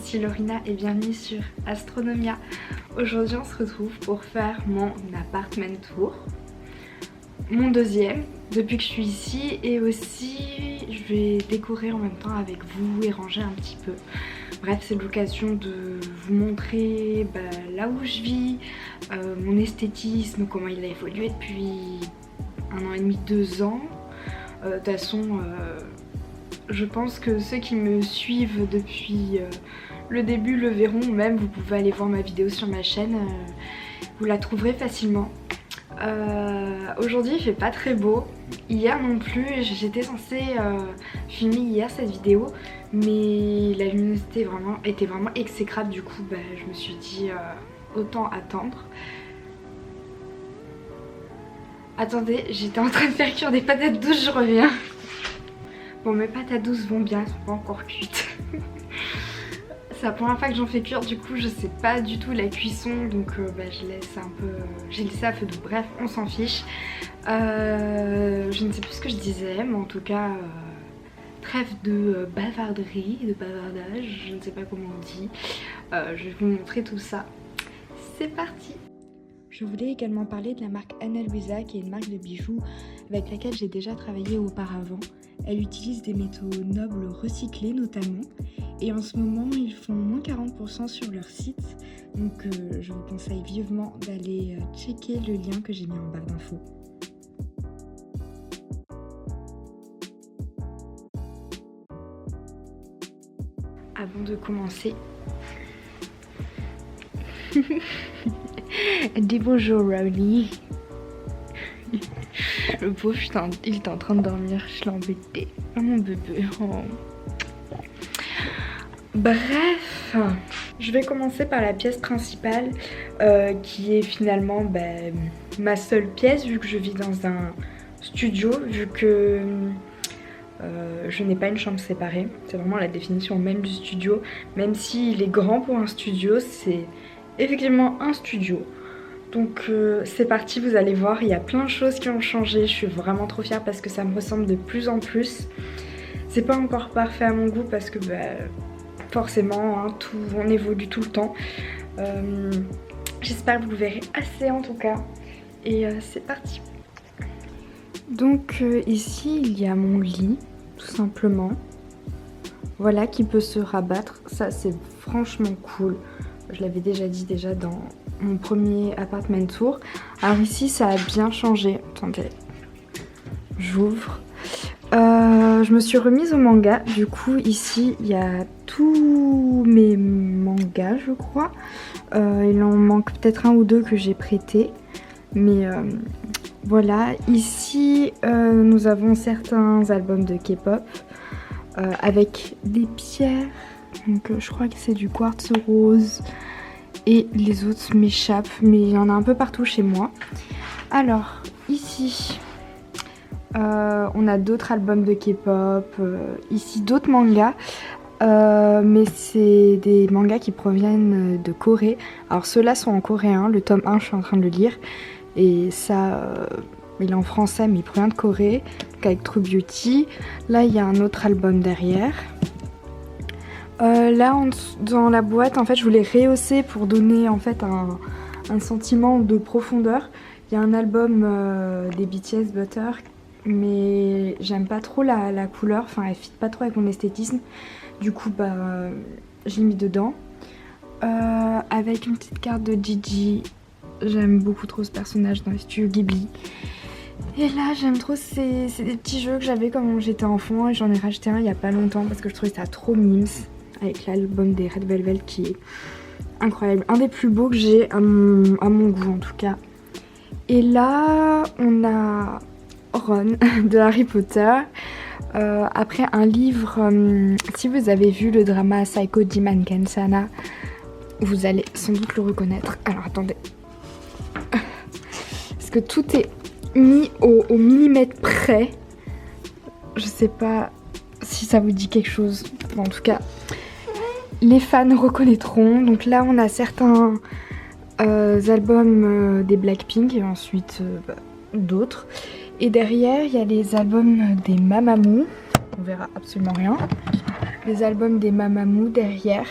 ici Lorina et bienvenue sur Astronomia. Aujourd'hui on se retrouve pour faire mon apartment tour, mon deuxième depuis que je suis ici, et aussi je vais décorer en même temps avec vous et ranger un petit peu. Bref, c'est l'occasion de vous montrer là où je vis, mon esthétisme, comment il a évolué depuis 1 an et demi, 2 ans. De toute façon, je pense que ceux qui me suivent depuis le début le verront, ou même vous pouvez aller voir ma vidéo sur ma chaîne, vous la trouverez facilement. Aujourd'hui il fait pas très beau, hier non plus, j'étais censée filmer hier cette vidéo, mais la luminosité était vraiment exécrable, du coup je me suis dit autant attendre. Attendez, j'étais en train de faire cuire des patates douces, je reviens. Bon, mes patates douces vont bien, elles sont pas encore cuites. C'est la première fois que j'en fais cuire, du coup je sais pas du tout la cuisson, donc je laisse un peu, j'ai laissé à feu doux. Bref, on s'en fiche. Je ne sais plus ce que je disais, mais en tout cas trêve de bavarderie, de bavardage, je ne sais pas comment on dit. Je vais vous montrer tout ça. C'est parti. Je voulais également parler de la marque Ana Luisa, qui est une marque de bijoux avec laquelle j'ai déjà travaillé auparavant. Elle utilise des métaux nobles recyclés notamment, et en ce moment ils font moins 40% sur leur site, donc je vous conseille vivement d'aller checker le lien que j'ai mis en barre d'infos. Avant de commencer, dis bonjour Ronnie. Le pauvre, il est en train de dormir, je l'ai embêté. Oh mon bébé. Oh. Bref, je vais commencer par la pièce principale qui est finalement ma seule pièce, vu que je vis dans un studio, vu que je n'ai pas une chambre séparée. C'est vraiment la définition même du studio. Même s'il est grand pour un studio, c'est effectivement un studio. Donc c'est parti, vous allez voir, il y a plein de choses qui ont changé. Je suis vraiment trop fière parce que ça me ressemble de plus en plus. C'est pas encore parfait à mon goût parce que forcément hein, on évolue tout le temps. J'espère que vous le verrez assez en tout cas. Et c'est parti. Donc ici il y a mon lit tout simplement. Voilà, qui peut se rabattre. Ça c'est franchement cool. Je l'avais déjà dit dans mon premier apartment tour. Alors ici ça a bien changé. Attendez, j'ouvre. Je me suis remise au manga. Du coup ici il y a tous mes mangas je crois. Il en manque peut-être 1 ou 2 que j'ai prêté. Mais voilà, ici nous avons certains albums de K-pop avec des pierres. Donc je crois que c'est du quartz rose. Et les autres m'échappent, mais il y en a un peu partout chez moi. Alors, ici, on a d'autres albums de K-pop, ici d'autres mangas, mais c'est des mangas qui proviennent de Corée. Alors ceux-là sont en coréen, le tome 1 je suis en train de le lire, et ça, il est en français mais il provient de Corée, donc avec True Beauty. Là il y a un autre album derrière. Là dans la boîte en fait je voulais rehausser pour donner en fait un sentiment de profondeur. Il y a un album des BTS Butter, mais j'aime pas trop la couleur, enfin elle fit pas trop avec mon esthétisme. Du coup je l'ai mis dedans. Avec une petite carte de Gigi. J'aime beaucoup trop ce personnage dans les studios Ghibli. Et là j'aime trop, c'est des petits jeux que j'avais quand j'étais enfant, et j'en ai racheté un il y a pas longtemps parce que je trouvais ça trop mimes. Avec l'album des Red Velvet qui est incroyable, un des plus beaux que j'ai à mon goût en tout cas. Et là on a Ron de Harry Potter, après un livre, si vous avez vu le drama Psycho Jiman Kensana, vous allez sans doute le reconnaître. Alors attendez, parce que tout est mis au millimètre près, je sais pas si ça vous dit quelque chose, en tout cas les fans reconnaîtront. Donc là on a certains albums des Blackpink et ensuite d'autres. Et derrière il y a les albums des Mamamoo. On verra absolument rien. des albums des Mamamoo derrière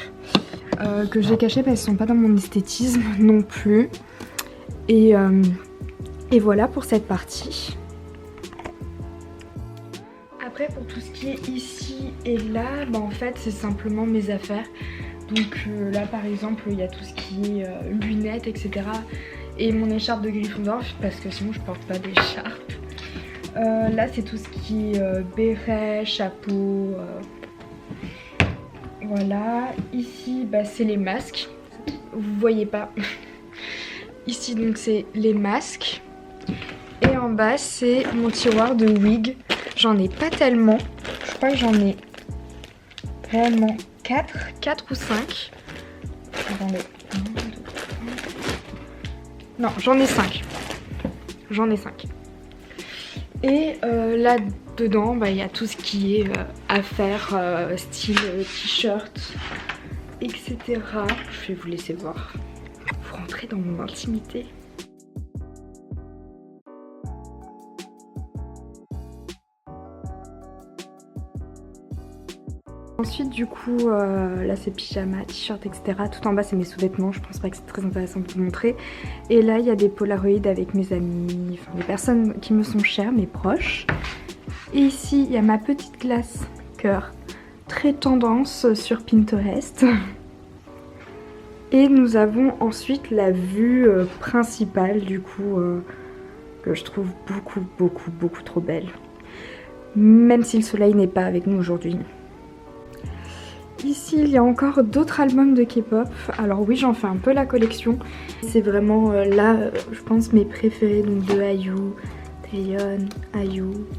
que j'ai cachés parce qu'ils sont pas dans mon esthétisme non plus. Et voilà pour cette partie. Après pour tout ce qui est ici et là, bah en fait c'est simplement mes affaires. Donc là par exemple il y a tout ce qui est lunettes etc. Et mon écharpe de Gryffondor parce que sinon je porte pas d'écharpe. Là c'est tout ce qui est béret, chapeau. Voilà. Ici bah, c'est les masques. Vous voyez pas. Ici donc c'est les masques. Et en bas c'est mon tiroir de wig. J'en ai pas tellement. Je crois que j'en ai réellement 4 ou 5. Attendez. Non, j'en ai 5. J'en ai 5. Et là dedans, bah, y a tout ce qui est affaires, style t-shirt, etc. Je vais vous laisser voir. Vous rentrez dans mon intimité. Ensuite du coup là c'est pyjama, t-shirt etc. Tout en bas c'est mes sous-vêtements, je pense pas que c'est très intéressant de vous montrer. Et là il y a des polaroïdes avec mes amis, enfin les personnes qui me sont chères, mes proches. Et ici il y a ma petite glace cœur, très tendance sur Pinterest. Et nous avons ensuite la vue principale du coup que je trouve beaucoup trop belle. Même si le soleil n'est pas avec nous aujourd'hui. Ici il y a encore d'autres albums de K-pop. Alors oui j'en fais un peu la collection. C'est vraiment là je pense mes préférés, donc de IU,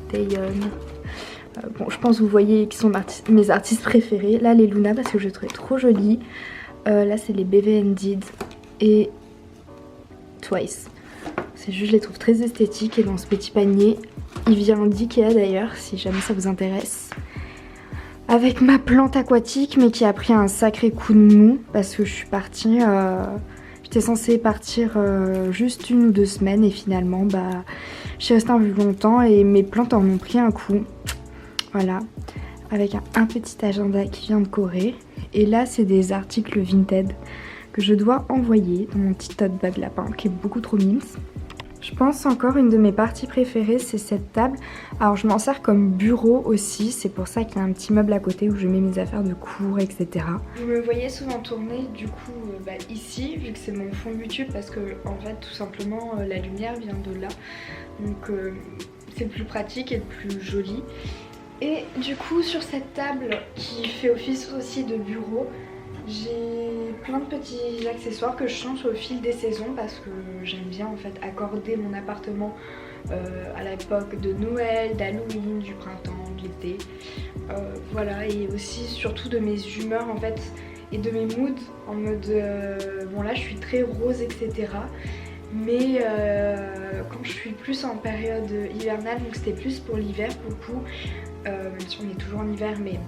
Taeyeon. Bon je pense que vous voyez qui sont mes artistes préférés. Là les Luna parce que je les trouvais trop jolies. Là c'est les BV Indeed et Twice. C'est juste je les trouve très esthétiques et dans ce petit panier il vient d'Ikea d'ailleurs si jamais ça vous intéresse. Avec ma plante aquatique mais qui a pris un sacré coup de mou parce que je suis partie, j'étais censée partir juste 1 ou 2 semaines et finalement bah je suis restée un peu longtemps et mes plantes en ont pris un coup. Voilà, avec un petit agenda qui vient de Corée. Et là c'est des articles Vinted que je dois envoyer dans mon petit tote bag lapin qui est beaucoup trop mime. Je pense encore une de mes parties préférées c'est cette table. Alors je m'en sers comme bureau aussi, c'est pour ça qu'il y a un petit meuble à côté où je mets mes affaires de cours etc. Vous me voyez souvent tourner du coup ici vu que c'est mon fond YouTube parce que en fait tout simplement la lumière vient de là. Donc c'est plus pratique et plus joli. Et du coup sur cette table qui fait office aussi de bureau, j'ai plein de petits accessoires que je change au fil des saisons parce que j'aime bien en fait accorder mon appartement à l'époque de Noël, d'Halloween, du printemps, de l'été. Voilà, et aussi surtout de mes humeurs en fait et de mes moods en mode bon là je suis très rose etc. Mais quand je suis plus en période hivernale, donc c'était plus pour l'hiver pour le coup, même si on est toujours en hiver mais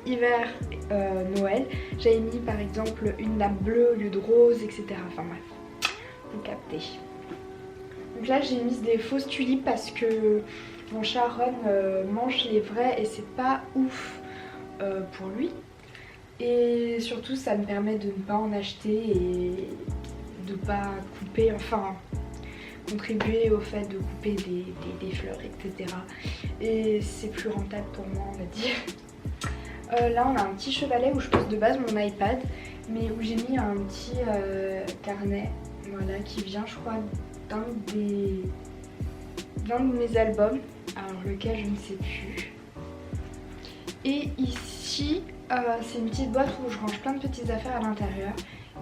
hiver, Noël, j'avais mis par exemple une nappe bleue au lieu de rose etc. Enfin bref, vous captez. Donc là j'ai mis des fausses tulipes parce que mon chat Ron mange les vraies et c'est pas ouf pour lui. Et surtout ça me permet de ne pas en acheter et de pas couper, enfin contribuer au fait de couper des fleurs etc. Et c'est plus rentable pour moi on va dire. Là on a un petit chevalet où je pose de base mon iPad mais où j'ai mis un petit carnet voilà, qui vient je crois d'un de mes albums, alors lequel je ne sais plus. Et ici c'est une petite boîte où je range plein de petites affaires à l'intérieur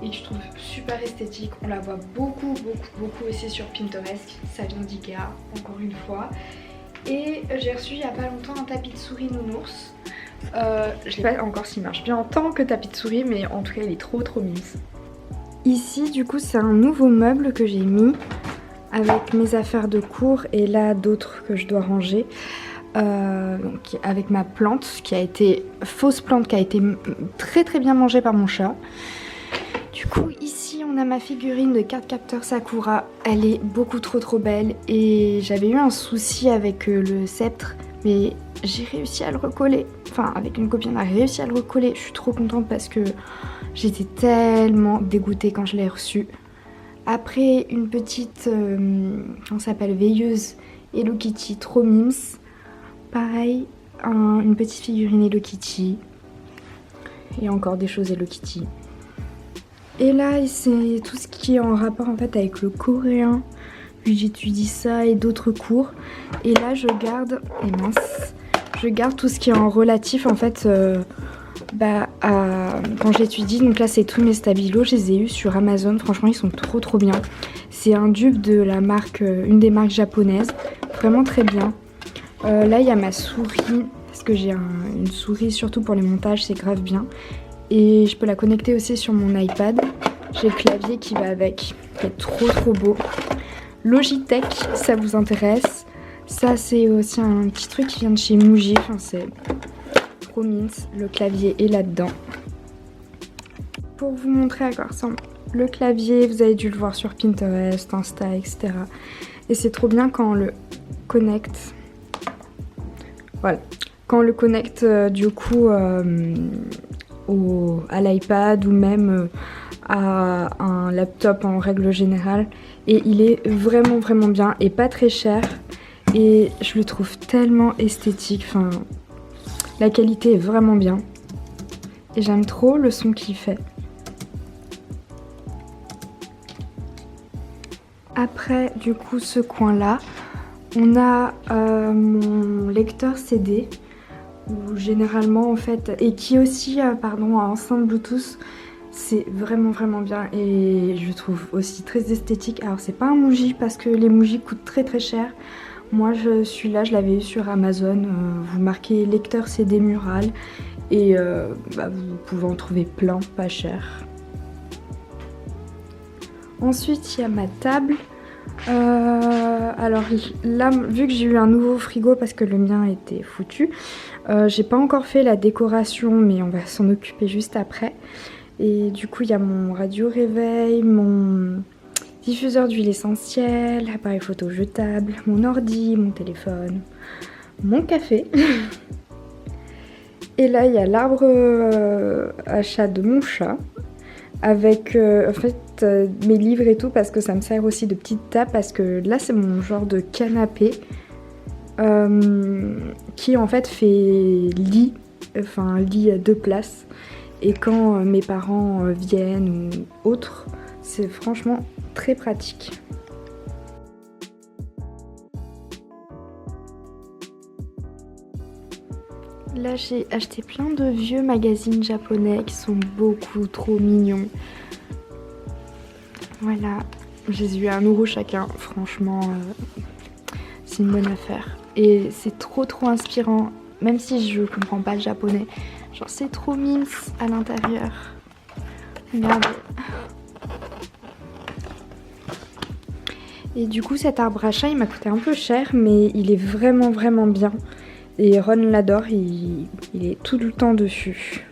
et que je trouve super esthétique. On la voit beaucoup aussi sur Pinterest, ça vient d'Ikea encore une fois. Et j'ai reçu il n'y a pas longtemps un tapis de souris nounours. Je sais pas encore s'il marche bien en tant que tapis de souris mais en tout cas il est trop mime. Ici du coup c'est un nouveau meuble que j'ai mis avec mes affaires de cours et là d'autres que je dois ranger. Donc avec ma plante qui a été, fausse plante qui a été très bien mangée par mon chat. Du coup ici on a ma figurine de Cardcaptor Sakura, elle est beaucoup trop belle et j'avais eu un souci avec le sceptre mais j'ai réussi à le recoller. enfin avec une copine, on a réussi à le recoller. Je suis trop contente parce que j'étais tellement dégoûtée quand je l'ai reçu. Après une petite, on s'appelle veilleuse Hello Kitty, trop mimes. Pareil, une petite figurine Hello Kitty. Et encore des choses Hello Kitty. Et là, c'est tout ce qui est en rapport en fait avec le coréen. Puis j'étudie ça et d'autres cours. Et là, je garde, je garde tout ce qui est en relatif en fait quand j'étudie. Donc là, c'est tous mes stabilos. Je les ai eus sur Amazon. Franchement, ils sont trop bien. C'est un dupe de la marque, une des marques japonaises. Vraiment très bien. Là, il y a ma souris. Parce que j'ai une souris surtout pour les montages, c'est grave bien. Et je peux la connecter aussi sur mon iPad. J'ai le clavier qui va avec, qui est trop beau. Logitech, ça vous intéresse. Ça c'est aussi un petit truc qui vient de chez Muji, enfin c'est trop mince. Le clavier est là-dedans. Pour vous montrer à quoi ressemble le clavier, vous avez dû le voir sur Pinterest, Insta, etc. Et c'est trop bien quand on le connecte. Voilà. Quand on le connecte du coup à l'iPad ou même à un laptop en règle générale. Et il est vraiment bien et pas très cher. Et je le trouve tellement esthétique. Enfin, la qualité est vraiment bien. Et j'aime trop le son qu'il fait. Après, du coup, ce coin-là, on a mon lecteur CD. Où généralement, en fait, et qui aussi, pardon, a enceinte Bluetooth. C'est vraiment bien et je trouve aussi très esthétique. Alors c'est pas un Muji parce que les Muji coûtent très cher. Moi celui-là je l'avais eu sur Amazon. Vous marquez lecteur CD mural et vous pouvez en trouver plein, pas cher. Ensuite il y a ma table. Alors là vu que j'ai eu un nouveau frigo parce que le mien était foutu, j'ai pas encore fait la décoration mais on va s'en occuper juste après. Et du coup il y a mon radio réveil, mon diffuseur d'huile essentielle, appareil photo jetable, mon ordi, mon téléphone, mon café. Et là il y a l'arbre à chat de mon chat avec en fait mes livres et tout parce que ça me sert aussi de petite table parce que là c'est mon genre de canapé qui en fait fait lit, enfin lit à 2 places. Et quand mes parents viennent ou autres, c'est franchement très pratique. Là j'ai acheté plein de vieux magazines japonais qui sont beaucoup trop mignons. Voilà, j'ai eu 1 € chacun, franchement c'est une bonne affaire. Et c'est trop inspirant, même si je comprends pas le japonais. Genre c'est trop mince à l'intérieur. Regardez. Et du coup cet arbre à chat il m'a coûté un peu cher mais il est vraiment bien. Et Ron l'adore, il est tout le temps dessus.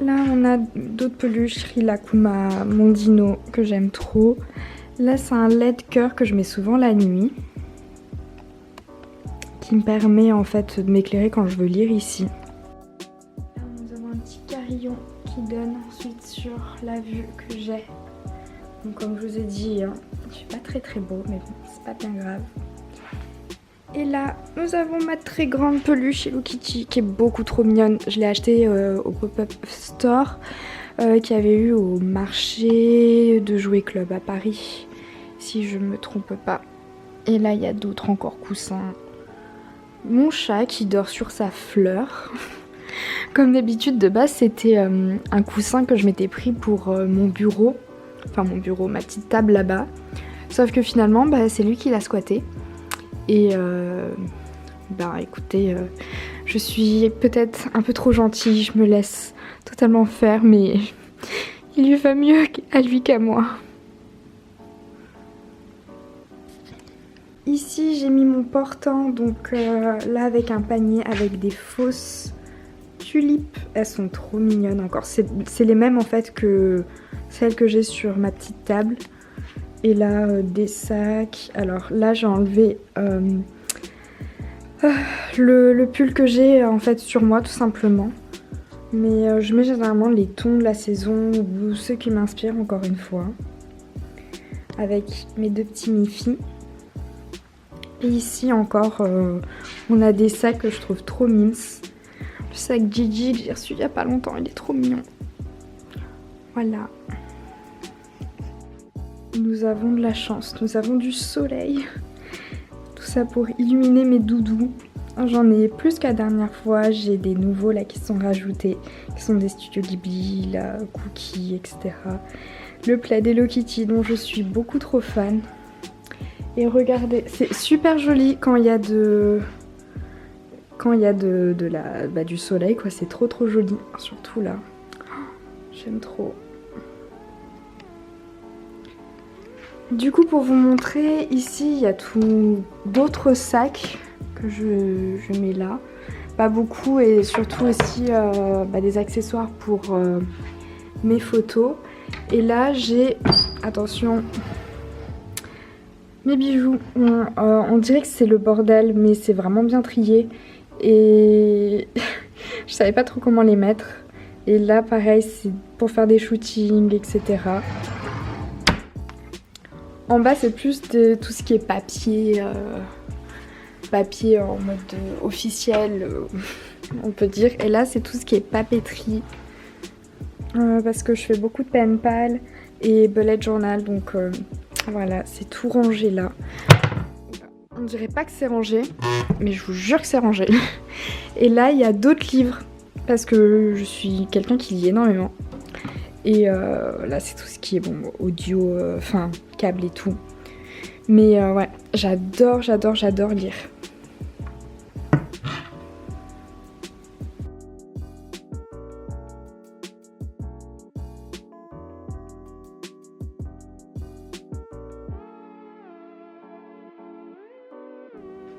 Là on a d'autres peluches, Rilakuma, mon dino que j'aime trop. Là c'est un LED cœur que je mets souvent la nuit. Qui me permet en fait de m'éclairer quand je veux lire ici. Là nous avons un petit carillon qui donne ensuite sur la vue que j'ai. Donc comme je vous ai dit, hein, je suis pas très beau mais bon c'est pas bien grave. Et là nous avons ma très grande peluche Hello Kitty qui est beaucoup trop mignonne. Je l'ai achetée au pop-up store qu'il y avait eu au marché de jouets club à Paris si je me trompe pas. Et là il y a d'autres encore coussins. Mon chat qui dort sur sa fleur. Comme d'habitude de base c'était un coussin que je m'étais pris pour mon bureau. Enfin mon bureau, ma petite table là-bas. Sauf que finalement c'est lui qui l'a squatté. Et écoutez, je suis peut-être un peu trop gentille, je me laisse totalement faire, mais il lui va mieux à lui qu'à moi. Ici j'ai mis mon portant, donc là avec un panier avec des fausses tulipes. Elles sont trop mignonnes encore, c'est les mêmes en fait que celles que j'ai sur ma petite table. Et là des sacs, alors là j'ai enlevé Le pull que j'ai en fait sur moi tout simplement. Mais je mets généralement les tons de la saison ou ceux qui m'inspirent encore une fois. Avec mes deux petits Miffy. Et ici encore, on a des sacs que je trouve trop mimes. Le sac Gigi que j'ai reçu il y a pas longtemps, il est trop mignon. Voilà. Nous avons de la chance, nous avons du soleil. Tout ça pour illuminer mes doudous. J'en ai plus qu'à la dernière fois, j'ai des nouveaux là qui sont rajoutés, qui sont des studios Ghibli, là, Cookie, etc. Le plaid Hello Kitty dont je suis beaucoup trop fan. Et regardez, c'est super joli quand il y a du soleil, quoi. C'est trop joli, surtout là. J'aime trop. Du coup, pour vous montrer, ici, il y a tout d'autres sacs que je mets là. Pas beaucoup et surtout aussi des accessoires pour mes photos. Et là, j'ai, attention, mes bijoux. On dirait que c'est le bordel, mais c'est vraiment bien trié. Et je savais pas trop comment les mettre. Et là, pareil, c'est pour faire des shootings, etc. En bas, c'est plus de tout ce qui est papier, papier en mode officiel, on peut dire. Et là, c'est tout ce qui est papeterie, parce que je fais beaucoup de pen pal et bullet journal, donc voilà, c'est tout rangé là. On dirait pas que c'est rangé, mais je vous jure que c'est rangé. Et là, il y a d'autres livres, parce que je suis quelqu'un qui lit énormément. Et là, c'est tout ce qui est bon, audio, enfin, câble et tout. Mais ouais, j'adore lire.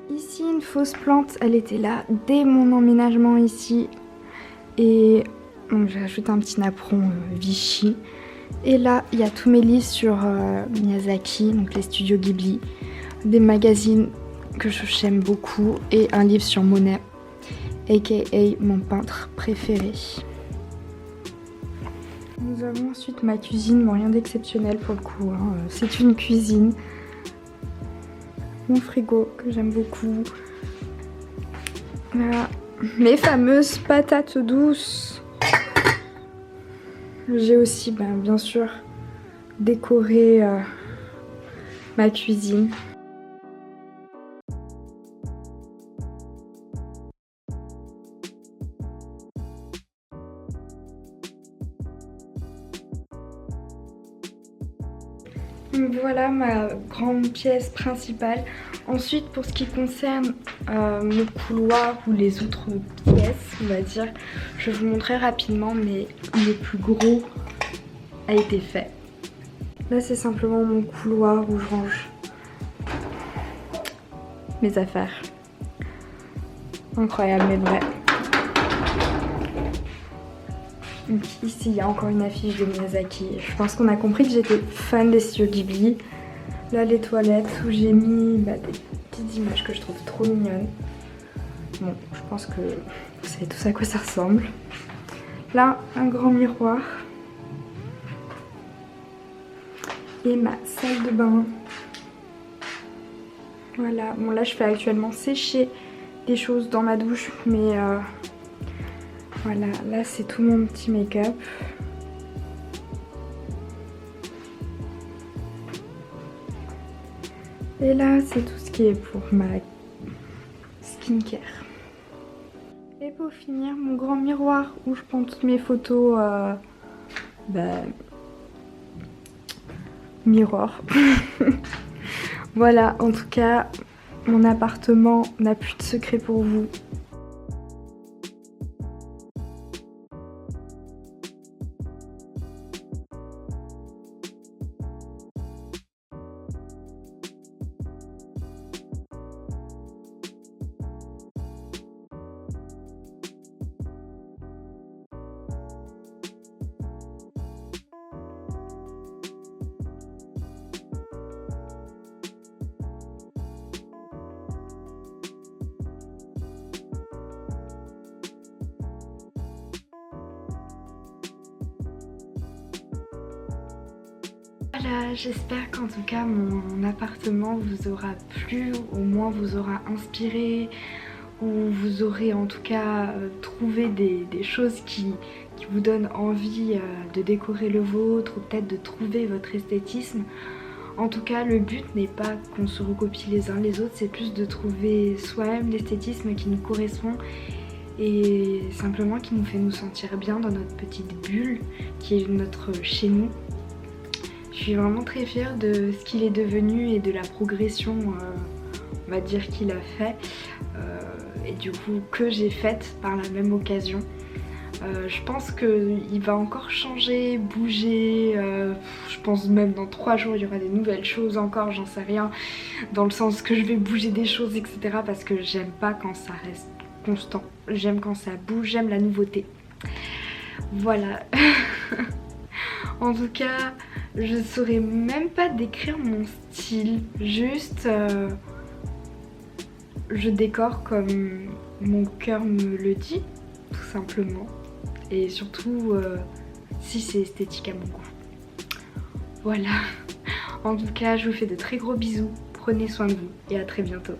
Ici, une fausse plante, elle était là dès mon emménagement ici. Et donc j'ai ajouté un petit napperon Vichy. Et là, il y a tous mes livres sur Miyazaki, donc les studios Ghibli, des magazines que j'aime beaucoup et un livre sur Monet, aka mon peintre préféré. Nous avons ensuite ma cuisine, bon rien d'exceptionnel pour le coup, hein. C'est une cuisine. Mon frigo que j'aime beaucoup. Voilà. Mes fameuses patates douces. J'ai aussi bien sûr décoré ma cuisine. Donc voilà ma grande pièce principale. Ensuite, pour ce qui concerne mon couloir ou les autres pièces, on va dire, je vais vous montrer rapidement, mais le plus gros a été fait. Là, c'est simplement mon couloir où je range mes affaires. Incroyable, mais vrai. Donc ici, il y a encore une affiche de Miyazaki. Je pense qu'on a compris que j'étais fan des studios Ghibli. Là, les toilettes où j'ai mis des petites images que je trouve trop mignonnes. Bon, je pense que vous savez tous à quoi ça ressemble. Là, un grand miroir. Et ma salle de bain. Voilà, bon là je fais actuellement sécher des choses dans ma douche, mais voilà, là c'est tout mon petit make-up. Et là c'est tout ce qui est pour ma skincare. Et pour finir, mon grand miroir où je prends toutes mes photos miroir. Voilà, en tout cas, mon appartement n'a plus de secret pour vous. Voilà, j'espère qu'en tout cas mon appartement vous aura plu, au moins vous aura inspiré, ou vous aurez en tout cas trouvé des choses qui vous donnent envie de décorer le vôtre, ou peut-être de trouver votre esthétisme. En tout cas, le but n'est pas qu'on se recopie les uns les autres, c'est plus de trouver soi-même l'esthétisme qui nous correspond et simplement qui nous fait nous sentir bien dans notre petite bulle qui est notre chez nous. Je suis vraiment très fière de ce qu'il est devenu et de la progression, on va dire, qu'il a fait et du coup que j'ai faite par la même occasion. Je pense qu'il va encore changer, bouger, je pense même dans 3 jours il y aura des nouvelles choses encore, j'en sais rien, dans le sens que je vais bouger des choses etc. parce que j'aime pas quand ça reste constant, j'aime quand ça bouge, j'aime la nouveauté. Voilà. En tout cas, je saurais même pas décrire mon style, juste je décore comme mon cœur me le dit, tout simplement. Et surtout si c'est esthétique à mon goût. Voilà. En tout cas, je vous fais de très gros bisous, prenez soin de vous et à très bientôt.